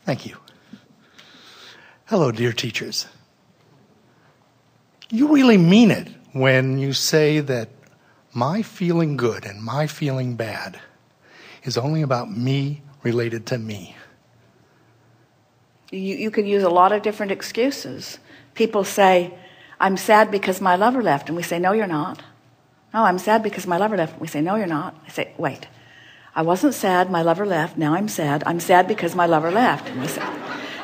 Thank you. Hello, dear teachers. You really mean it when you say that my feeling good and my feeling bad is only about me related to me. You can use a lot of different excuses. People say, I'm sad because my lover left. And we say, no, you're not. No, I'm sad because my lover left. And we say, no, you're not. I say, wait. I wasn't sad, my lover left. Now I'm sad. I'm sad because my lover left. And we say,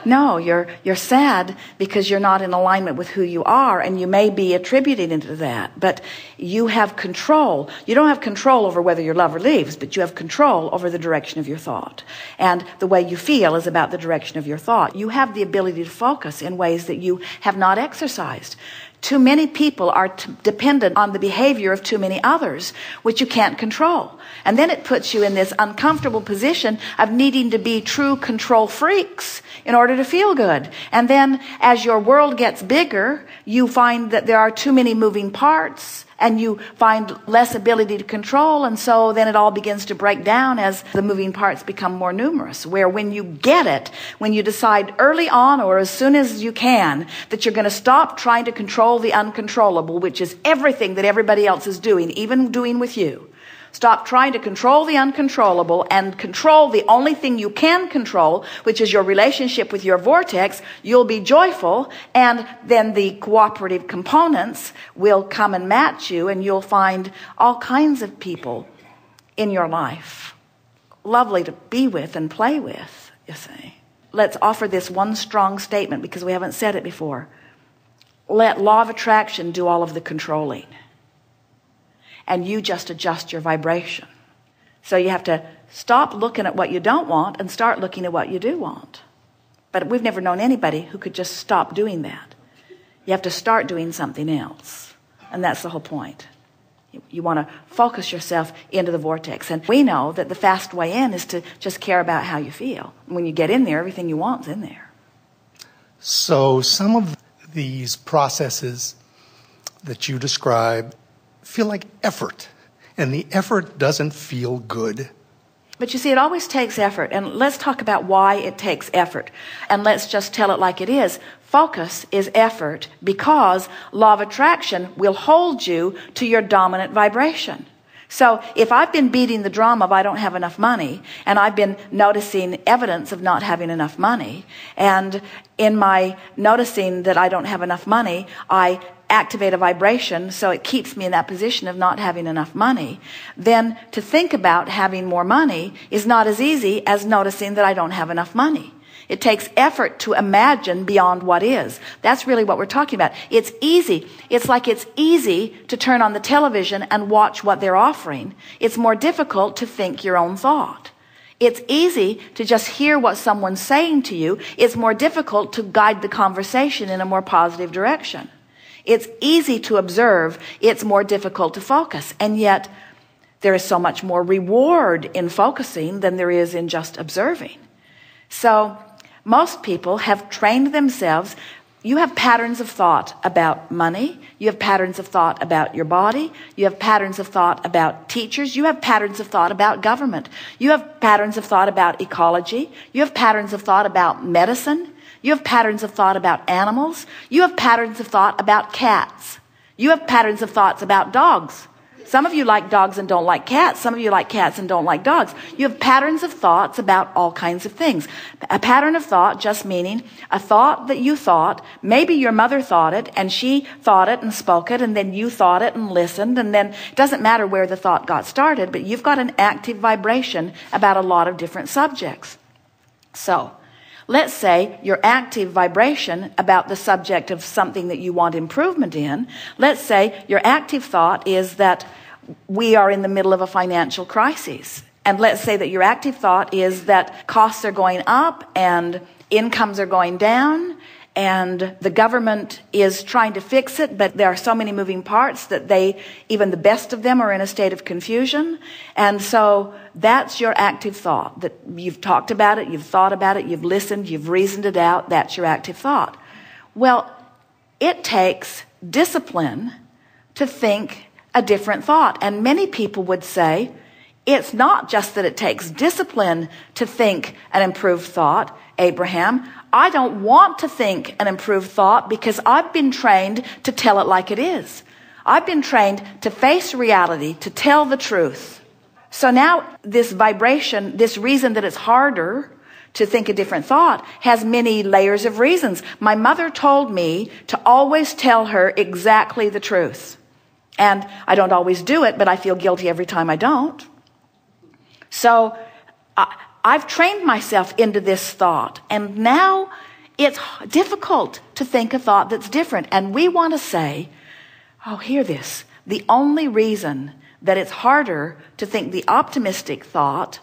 no, you're sad because you're not in alignment with who you are, and you may be attributing into that. But you have control. You don't have control over whether your lover leaves, but you have control over the direction of your thought. And the way you feel is about the direction of your thought. You have the ability to focus in ways that you have not exercised. Too many people are dependent on the behavior of too many others, which you can't control. And then it puts you in this uncomfortable position of needing to be true control freaks in order to feel good. And then as your world gets bigger, you find that there are too many moving parts, and you find less ability to control, and so then it all begins to break down as the moving parts become more numerous, where when you get it, when you decide early on or as soon as you can that you're going to stop trying to control the uncontrollable, which is everything that everybody else is doing, even doing with you. Stop trying to control the uncontrollable and control the only thing you can control, which is your relationship with your vortex. You'll be joyful, and then the cooperative components will come and match you, and you'll find all kinds of people in your life lovely to be with and play with, you see. Let's offer this one strong statement because we haven't said it before. Let law of attraction do all of the controlling, and you just adjust your vibration. So you have to stop looking at what you don't want and start looking at what you do want. But we've never known anybody who could just stop doing that. You have to start doing something else. And that's the whole point. You want to focus yourself into the vortex. And we know that the fast way in is to just care about how you feel. When you get in there, everything you want is in there. So some of these processes that you describe feel like effort, and the effort doesn't feel good. But you see, it always takes effort, and let's talk about why it takes effort, and let's just tell it like it is. Focus is effort because law of attraction will hold you to your dominant vibration. So if I've been beating the drum of I don't have enough money, and I've been noticing evidence of not having enough money, and in my noticing that I don't have enough money, I activate a vibration so it keeps me in that position of not having enough money, then to think about having more money is not as easy as noticing that I don't have enough money. It takes effort to imagine beyond what is. That's really what we're talking about. It's easy. It's like it's easy to turn on the television and watch what they're offering. It's more difficult to think your own thought. It's easy to just hear what someone's saying to you. It's more difficult to guide the conversation in a more positive direction. It's easy to observe. It's more difficult to focus. And yet, there is so much more reward in focusing than there is in just observing. So, most people have trained themselves. You have patterns of thought about money. You have patterns of thought about your body. You have patterns of thought about teachers. You have patterns of thought about government. You have patterns of thought about ecology. You have patterns of thought about medicine. You have patterns of thought about animals. You have patterns of thought about cats. You have patterns of thoughts about dogs. Some of you like dogs and don't like cats. Some of you like cats and don't like dogs. You have patterns of thoughts about all kinds of things. A pattern of thought just meaning a thought that you thought, maybe your mother thought it and she thought it and spoke it, and then you thought it and listened, and then it doesn't matter where the thought got started, but you've got an active vibration about a lot of different subjects. So, let's say your active vibration about the subject of something that you want improvement in. Let's say your active thought is that we are in the middle of a financial crisis. And let's say that your active thought is that costs are going up and incomes are going down, and the government is trying to fix it, but there are so many moving parts that even the best of them are in a state of confusion. And so that's your active thought, that you've talked about it, you've thought about it, you've listened, you've reasoned it out. That's your active thought. Well, it takes discipline to think a different thought. And many people would say, it's not just that it takes discipline to think an improved thought. Abraham, I don't want to think an improved thought because I've been trained to tell it like it is. I've been trained to face reality, to tell the truth. So now this vibration, this reason that it's harder to think a different thought has many layers of reasons. My mother told me to always tell her exactly the truth. And I don't always do it, but I feel guilty every time I don't. So I've trained myself into this thought. And now it's difficult to think a thought that's different. And we want to say, oh, hear this. The only reason that it's harder to think the optimistic thought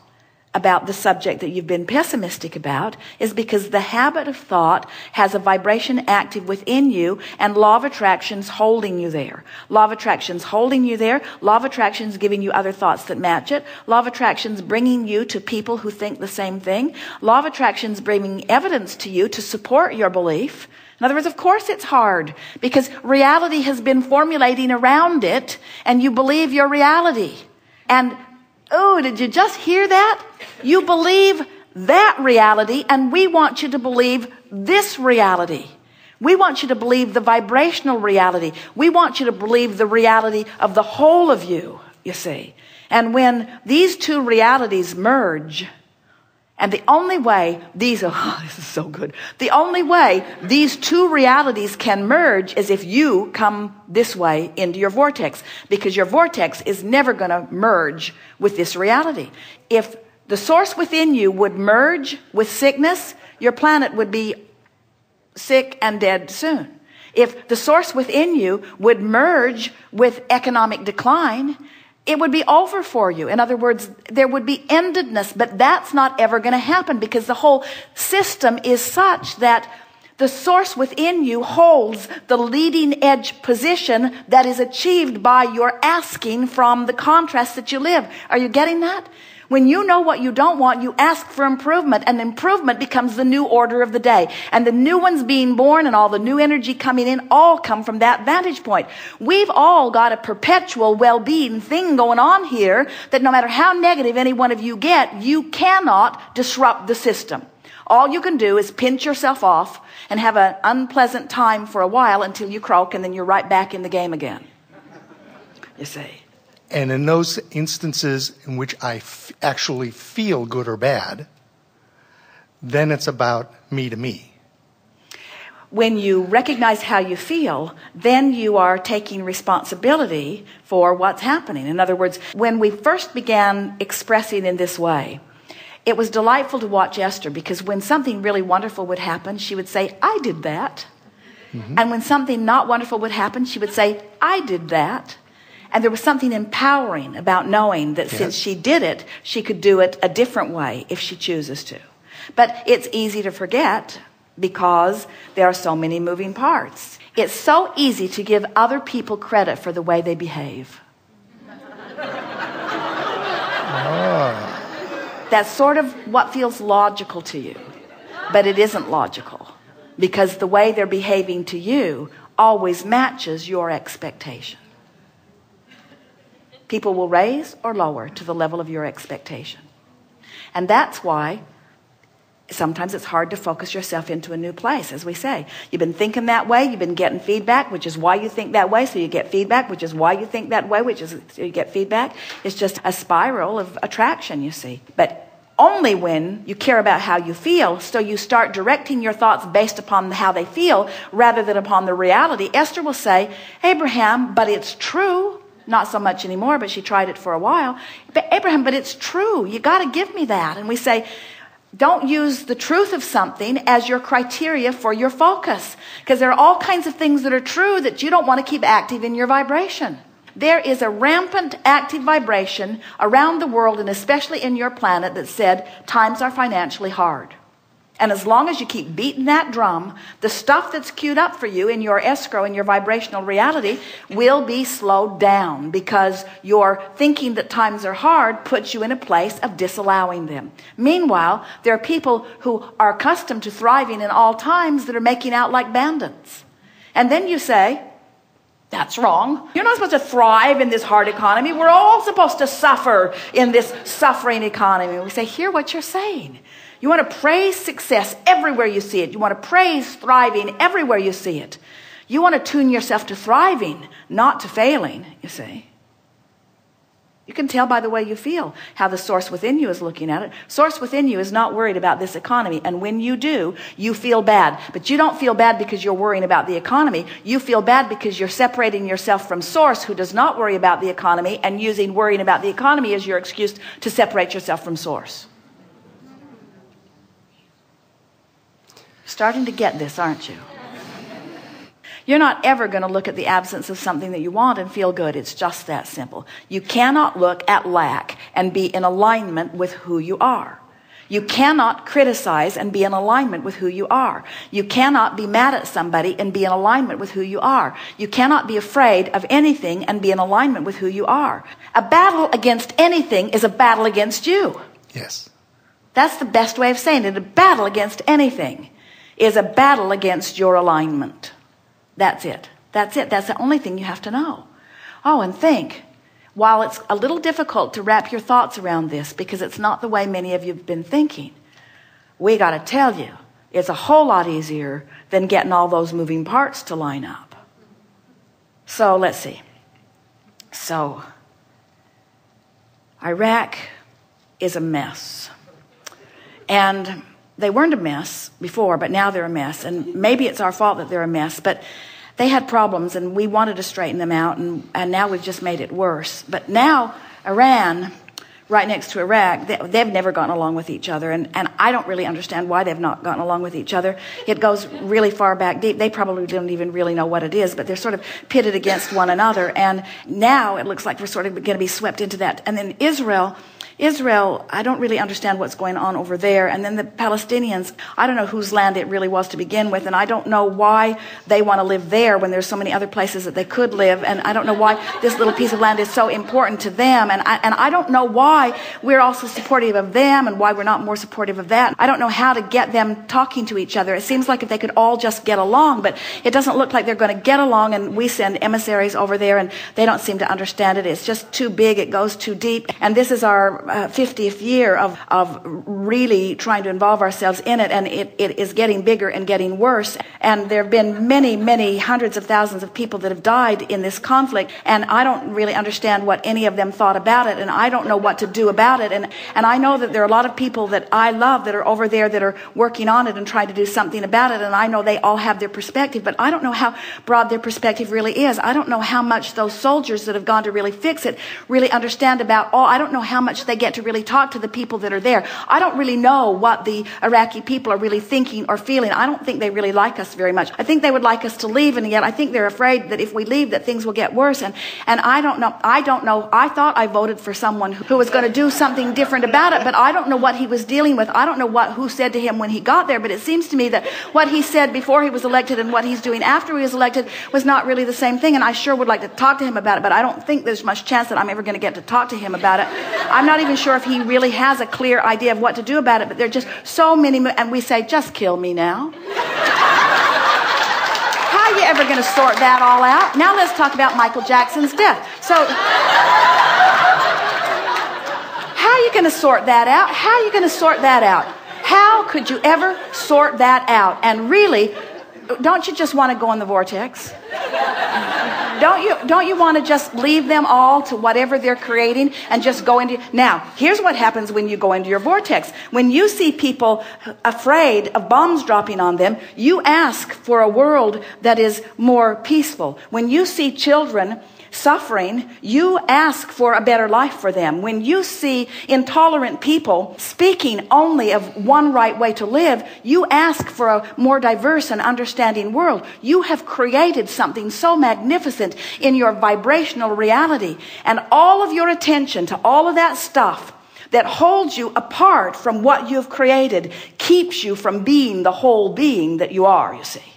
about the subject that you've been pessimistic about is because the habit of thought has a vibration active within you, and law of attraction's holding you there. Law of attraction's holding you there. Law of attraction's giving you other thoughts that match it. Law of attraction's bringing you to people who think the same thing. Law of attraction's bringing evidence to you to support your belief. In other words, of course it's hard because reality has been formulating around it, and you believe your reality. And oh, did you just hear that? You believe that reality, and we want you to believe this reality. We want you to believe the vibrational reality. We want you to believe the reality of the whole of you, you see. And when these two realities merge, and the only way this is so good. The only way these two realities can merge is if you come this way into your vortex, because your vortex is never going to merge with this reality. If the source within you would merge with sickness, your planet would be sick and dead soon. If the source within you would merge with economic decline, it would be over for you. In other words, there would be endedness, but that's not ever going to happen because the whole system is such that the source within you holds the leading edge position that is achieved by your asking from the contrast that you live. Are you getting that? When you know what you don't want, you ask for improvement, and improvement becomes the new order of the day. And the new ones being born and all the new energy coming in all come from that vantage point. We've all got a perpetual well-being thing going on here that no matter how negative any one of you get, you cannot disrupt the system. All you can do is pinch yourself off and have an unpleasant time for a while until you croak, and then you're right back in the game again. You see. And in those instances in which I actually feel good or bad, then it's about me to me. When you recognize how you feel, then you are taking responsibility for what's happening. In other words, when we first began expressing in this way, it was delightful to watch Esther, because when something really wonderful would happen, she would say, I did that. Mm-hmm. And when something not wonderful would happen, she would say, I did that. And there was something empowering about knowing that since she did it, she could do it a different way if she chooses to. But it's easy to forget because there are so many moving parts. It's so easy to give other people credit for the way they behave. That's sort of what feels logical to you. But it isn't logical, because the way they're behaving to you always matches your expectation. People will raise or lower to the level of your expectation. And that's why sometimes it's hard to focus yourself into a new place. As we say, you've been thinking that way, you've been getting feedback, which is why you think that way, so you get feedback, which is why you think that way, which is so you get feedback. It's just a spiral of attraction, you see. But only when you care about how you feel, so you start directing your thoughts based upon how they feel rather than upon the reality. Esther will say, Abraham, but it's true. Not so much anymore, but she tried it for a while. But Abraham, but it's true. You got to give me that. And we say, don't use the truth of something as your criteria for your focus, because there are all kinds of things that are true that you don't want to keep active in your vibration. There is a rampant active vibration around the world, and especially in your planet, that said times are financially hard. And as long as you keep beating that drum, the stuff that's queued up for you in your escrow, in your vibrational reality, will be slowed down, because your thinking that times are hard puts you in a place of disallowing them. Meanwhile, there are people who are accustomed to thriving in all times that are making out like bandits. And then you say, that's wrong. You're not supposed to thrive in this hard economy. We're all supposed to suffer in this suffering economy. We say, hear what you're saying. You want to praise success everywhere you see it. You want to praise thriving everywhere you see it. You want to tune yourself to thriving, not to failing, you see. You can tell by the way you feel how the source within you is looking at it. Source within you is not worried about this economy. And when you do, you feel bad. But you don't feel bad because you're worrying about the economy. You feel bad because you're separating yourself from source, who does not worry about the economy, and using worrying about the economy as your excuse to separate yourself from source. Starting to get this, aren't you? You're not ever going to look at the absence of something that you want and feel good. It's just that simple. You cannot look at lack and be in alignment with who you are. You cannot criticize and be in alignment with who you are. You cannot be mad at somebody and be in alignment with who you are. You cannot be afraid of anything and be in alignment with who you are. A battle against anything is a battle against you. Yes. That's the best way of saying it. A battle against anything is a battle against your alignment. That's it. That's it. That's the only thing you have to know. Oh, and think, while it's a little difficult to wrap your thoughts around this because it's not the way many of you have been thinking, we got to tell you, it's a whole lot easier than getting all those moving parts to line up. So let's see. So Iraq is a mess. And they weren't a mess before, but now they're a mess. And maybe it's our fault that they're a mess, but they had problems and we wanted to straighten them out, and now we've just made it worse. But now Iran, right next to Iraq, they've never gotten along with each other. And I don't really understand why they've not gotten along with each other. It goes really far back deep. They probably don't even really know what it is, but they're sort of pitted against one another. And now it looks like we're sort of going to be swept into that. And then Israel, I don't really understand what's going on over there. And then the Palestinians, I don't know whose land it really was to begin with. And I don't know why they want to live there when there's so many other places that they could live. And I don't know why this little piece of land is so important to them. And I don't know why we're also supportive of them and why we're not more supportive of that. I don't know how to get them talking to each other. It seems like if they could all just get along, but it doesn't look like they're going to get along. And we send emissaries over there and they don't seem to understand it. It's just too big. It goes too deep. And this is our 50th year of really trying to involve ourselves in it, and it is getting bigger and getting worse. And there have been many hundreds of thousands of people that have died in this conflict, and I don't really understand what any of them thought about it, and I don't know what to do about it. And I know that there are a lot of people that I love that are over there that are working on it and trying to do something about it, and I know they all have their perspective, but I don't know how broad their perspective really is. I don't know how much those soldiers that have gone to really fix it really understand about all. I don't know how much they get to really talk to the people that are there. I don't really know what the Iraqi people are really thinking or feeling. I don't think they really like us very much. I think they would like us to leave, and yet I think they're afraid that if we leave that things will get worse. And I don't know. I thought I voted for someone who was going to do something different about it, but I don't know what he was dealing with. I don't know who said to him when he got there, but it seems to me that what he said before he was elected and what he's doing after he was elected was not really the same thing. And I sure would like to talk to him about it, but I don't think there's much chance that I'm ever going to get to talk to him about it. I'm not even sure if he really has a clear idea of what to do about it, but there are just so many, and we say, just kill me now. How are you ever going to sort that all out? Now let's talk about Michael Jackson's death. So, how are you going to sort that out? How are you going to sort that out? How could you ever sort that out? And really, don't you just want to go in the vortex? Don't you want to just leave them all to whatever they're creating and just go into... Now, here's what happens when you go into your vortex. When you see people afraid of bombs dropping on them, you ask for a world that is more peaceful. When you see children suffering, you ask for a better life for them. When you see intolerant people speaking only of one right way to live, you ask for a more diverse and understanding world. You have created something so magnificent in your vibrational reality, and all of your attention to all of that stuff that holds you apart from what you've created keeps you from being the whole being that you are, you see.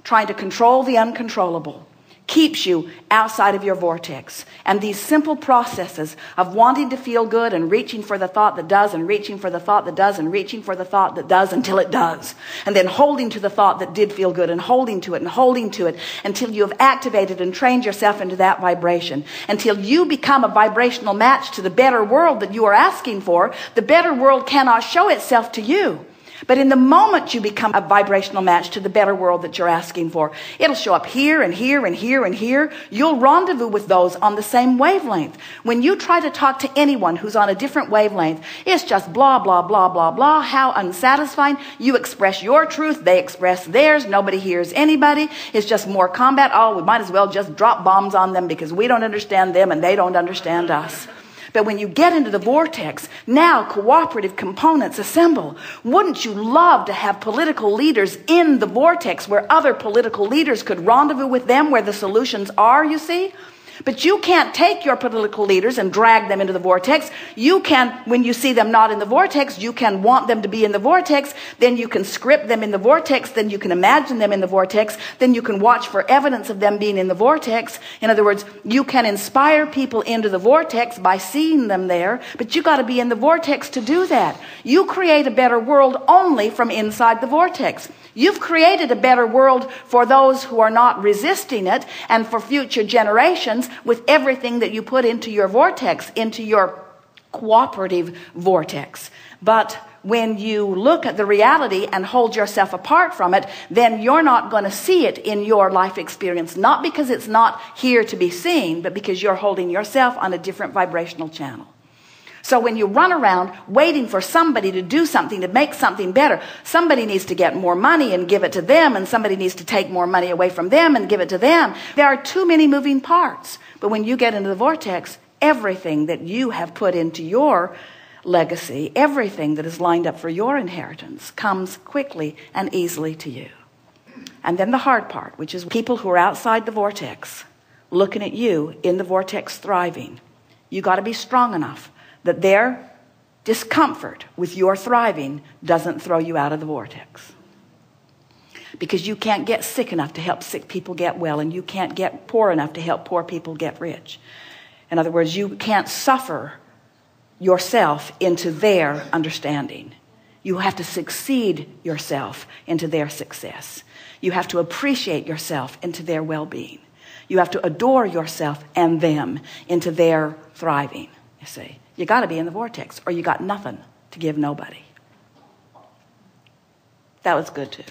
Trying to control the uncontrollable keeps you outside of your vortex. And these simple processes of wanting to feel good and reaching for the thought that does and reaching for the thought that does and reaching for the thought that does until it does. And then holding to the thought that did feel good and holding to it until you have activated and trained yourself into that vibration. Until you become a vibrational match to the better world that you are asking for. The better world cannot show itself to you But in the moment you become a vibrational match to the better world that you're asking for, it'll show up here and here and here and here. You'll rendezvous with those on the same wavelength. When you try to talk to anyone who's on a different wavelength, it's just blah, blah, blah, blah, blah. How unsatisfying. You express your truth. They express theirs. Nobody hears anybody. It's just more combat. Oh, we might as well just drop bombs on them because we don't understand them and they don't understand us. But when you get into the vortex, now cooperative components assemble. Wouldn't you love to have political leaders in the vortex where other political leaders could rendezvous with them where the solutions are, you see? But you can't take your political leaders and drag them into the vortex. You can, when you see them not in the vortex, you can want them to be in the vortex. Then you can script them in the vortex. Then you can imagine them in the vortex. Then you can watch for evidence of them being in the vortex. In other words, you can inspire people into the vortex by seeing them there. But you got to be in the vortex to do that. You create a better world only from inside the vortex. You've created a better world for those who are not resisting it and for future generations with everything that you put into your vortex, into your cooperative vortex. But when you look at the reality and hold yourself apart from it, then you're not going to see it in your life experience. Not because it's not here to be seen, but because you're holding yourself on a different vibrational channel. So when you run around waiting for somebody to do something, to make something better, somebody needs to get more money and give it to them, and somebody needs to take more money away from them and give it to them. There are too many moving parts. But when you get into the vortex, everything that you have put into your legacy, everything that is lined up for your inheritance, comes quickly and easily to you. And then the hard part, which is people who are outside the vortex, looking at you in the vortex thriving. You got to be strong enough that their discomfort with your thriving doesn't throw you out of the vortex. Because you can't get sick enough to help sick people get well, and you can't get poor enough to help poor people get rich. In other words, you can't suffer yourself into their understanding. You have to succeed yourself into their success. You have to appreciate yourself into their well-being. You have to adore yourself and them into their thriving, you see. You got to be in the vortex, or you got nothing to give nobody. That was good too.